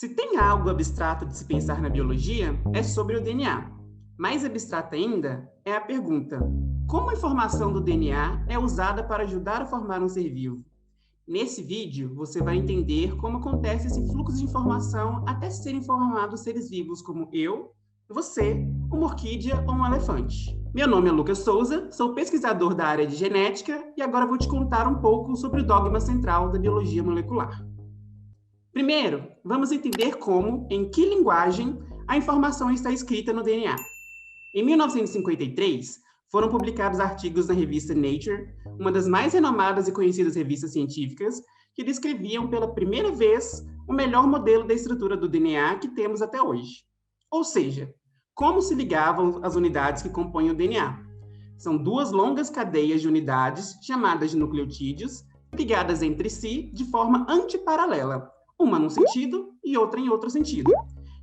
Se tem algo abstrato de se pensar na biologia, é sobre o DNA. Mais abstrata ainda é a pergunta: como a informação do DNA é usada para ajudar a formar um ser vivo? Nesse vídeo, você vai entender como acontece esse fluxo de informação até serem formados seres vivos como eu, você, uma orquídea ou um elefante. Meu nome é Lucas Souza, sou pesquisador da área de genética e agora vou te contar um pouco sobre o dogma central da biologia molecular. Primeiro, vamos entender como, em que linguagem, a informação está escrita no DNA. Em 1953, foram publicados artigos na revista Nature, uma das mais renomadas e conhecidas revistas científicas, que descreviam pela primeira vez o melhor modelo da estrutura do DNA que temos até hoje. Ou seja, como se ligavam as unidades que compõem o DNA. São duas longas cadeias de unidades, chamadas de nucleotídeos, ligadas entre si de forma antiparalela, uma num sentido e outra em outro sentido,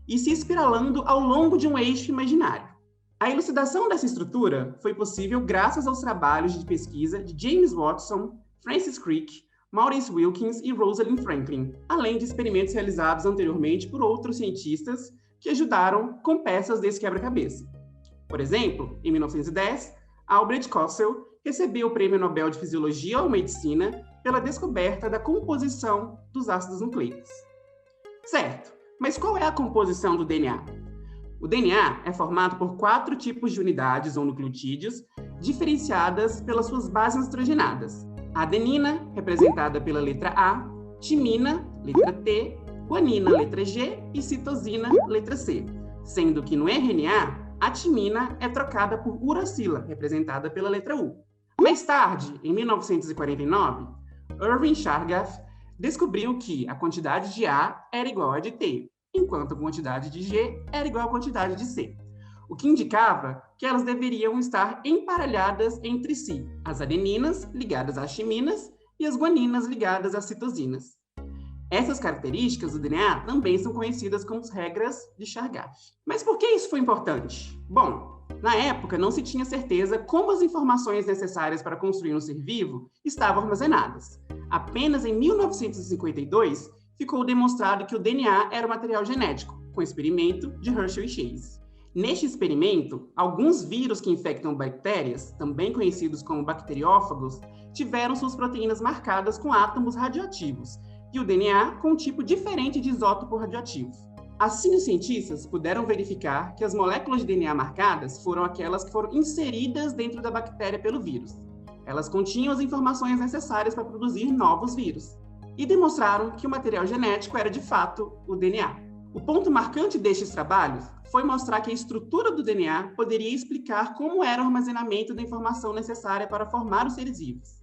e se espiralando ao longo de um eixo imaginário. A elucidação dessa estrutura foi possível graças aos trabalhos de pesquisa de James Watson, Francis Crick, Maurice Wilkins e Rosalind Franklin, além de experimentos realizados anteriormente por outros cientistas que ajudaram com peças desse quebra-cabeça. Por exemplo, em 1910, Albert Cossell recebeu o Prêmio Nobel de Fisiologia ou Medicina pela descoberta da composição dos ácidos nucleicos. Certo, mas qual é a composição do DNA? O DNA é formado por 4 tipos de unidades ou nucleotídeos, diferenciadas pelas suas bases nitrogenadas. A adenina, representada pela letra A, timina, letra T, guanina, letra G e citosina, letra C, sendo que no RNA, a timina é trocada por uracila, representada pela letra U. Mais tarde, em 1949, Irving Chargaff descobriu que a quantidade de A era igual a de T, enquanto a quantidade de G era igual à quantidade de C, o que indicava que elas deveriam estar emparelhadas entre si, as adeninas ligadas às timinas e as guaninas ligadas às citosinas. Essas características do DNA também são conhecidas como as regras de Chargaff. Mas por que isso foi importante? Bom, na época não se tinha certeza como as informações necessárias para construir um ser vivo estavam armazenadas. Apenas em 1952 ficou demonstrado que o DNA era um material genético, com o experimento de Hershey e Chase. Neste experimento, alguns vírus que infectam bactérias, também conhecidos como bacteriófagos, tiveram suas proteínas marcadas com átomos radioativos, e o DNA com um tipo diferente de isótopo radioativo. Assim, os cientistas puderam verificar que as moléculas de DNA marcadas foram aquelas que foram inseridas dentro da bactéria pelo vírus. Elas continham as informações necessárias para produzir novos vírus. E demonstraram que o material genético era, de fato, o DNA. O ponto marcante destes trabalhos foi mostrar que a estrutura do DNA poderia explicar como era o armazenamento da informação necessária para formar os seres vivos.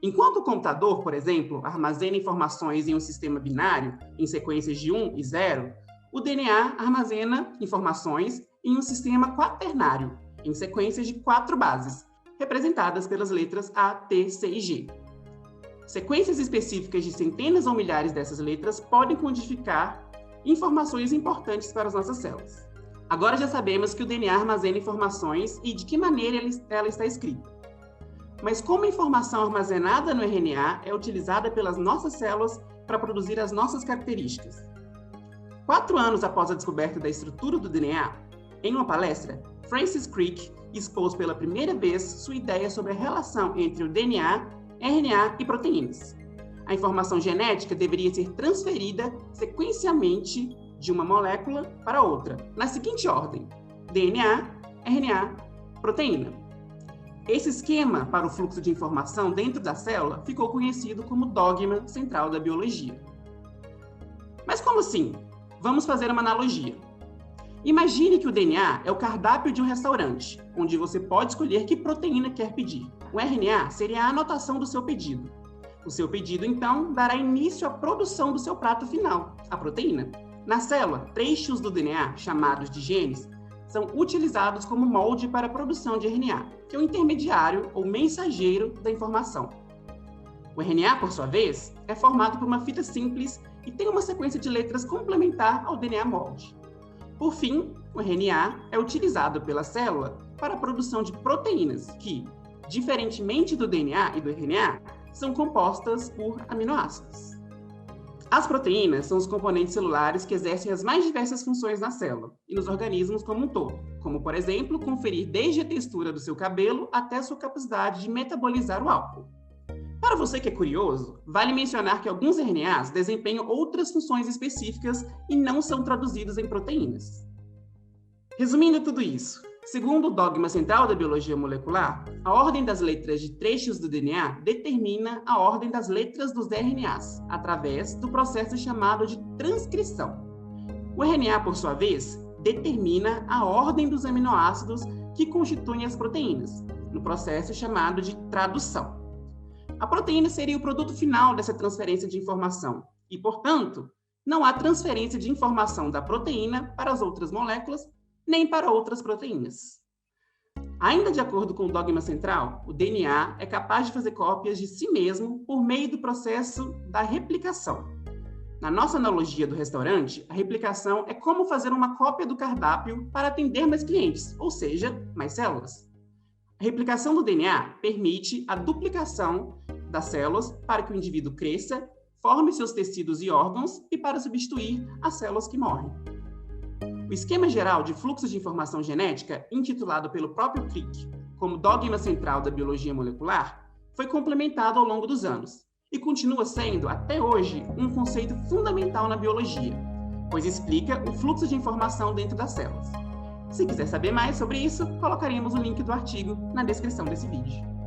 Enquanto o computador, por exemplo, armazena informações em um sistema binário, em sequências de 1 e 0, o DNA armazena informações em um sistema quaternário, em sequências de 4 bases, representadas pelas letras A, T, C e G. Sequências específicas de centenas ou milhares dessas letras podem codificar informações importantes para as nossas células. Agora já sabemos que o DNA armazena informações e de que maneira ela está escrita. Mas como a informação armazenada no RNA é utilizada pelas nossas células para produzir as nossas características? 4 anos após a descoberta da estrutura do DNA, em uma palestra, Francis Crick expôs pela primeira vez sua ideia sobre a relação entre o DNA, RNA e proteínas. A informação genética deveria ser transferida sequencialmente de uma molécula para outra, na seguinte ordem: DNA, RNA, proteína. Esse esquema para o fluxo de informação dentro da célula ficou conhecido como dogma central da biologia. Mas como assim? Vamos fazer uma analogia. Imagine que o DNA é o cardápio de um restaurante, onde você pode escolher que proteína quer pedir. O RNA seria a anotação do seu pedido. O seu pedido, então, dará início à produção do seu prato final, a proteína. Na célula, trechos do DNA, chamados de genes, são utilizados como molde para a produção de RNA, que é o intermediário ou mensageiro da informação. O RNA, por sua vez, é formado por uma fita simples e tem uma sequência de letras complementar ao DNA molde. Por fim, o RNA é utilizado pela célula para a produção de proteínas que, diferentemente do DNA e do RNA, são compostas por aminoácidos. As proteínas são os componentes celulares que exercem as mais diversas funções na célula e nos organismos como um todo, como, por exemplo, conferir desde a textura do seu cabelo até a sua capacidade de metabolizar o álcool. Para você que é curioso, vale mencionar que alguns RNAs desempenham outras funções específicas e não são traduzidos em proteínas. Resumindo tudo isso, segundo o dogma central da biologia molecular, a ordem das letras de trechos do DNA determina a ordem das letras dos RNAs, através do processo chamado de transcrição. O RNA, por sua vez, determina a ordem dos aminoácidos que constituem as proteínas, no processo chamado de tradução. A proteína seria o produto final dessa transferência de informação e, portanto, não há transferência de informação da proteína para as outras moléculas nem para outras proteínas. Ainda de acordo com o dogma central, o DNA é capaz de fazer cópias de si mesmo por meio do processo da replicação. Na nossa analogia do restaurante, a replicação é como fazer uma cópia do cardápio para atender mais clientes, ou seja, mais células. A replicação do DNA permite a duplicação das células para que o indivíduo cresça, forme seus tecidos e órgãos e para substituir as células que morrem. O esquema geral de fluxo de informação genética, intitulado pelo próprio Crick como dogma central da biologia molecular, foi complementado ao longo dos anos e continua sendo, até hoje, um conceito fundamental na biologia, pois explica o fluxo de informação dentro das células. Se quiser saber mais sobre isso, colocaremos o link do artigo na descrição desse vídeo.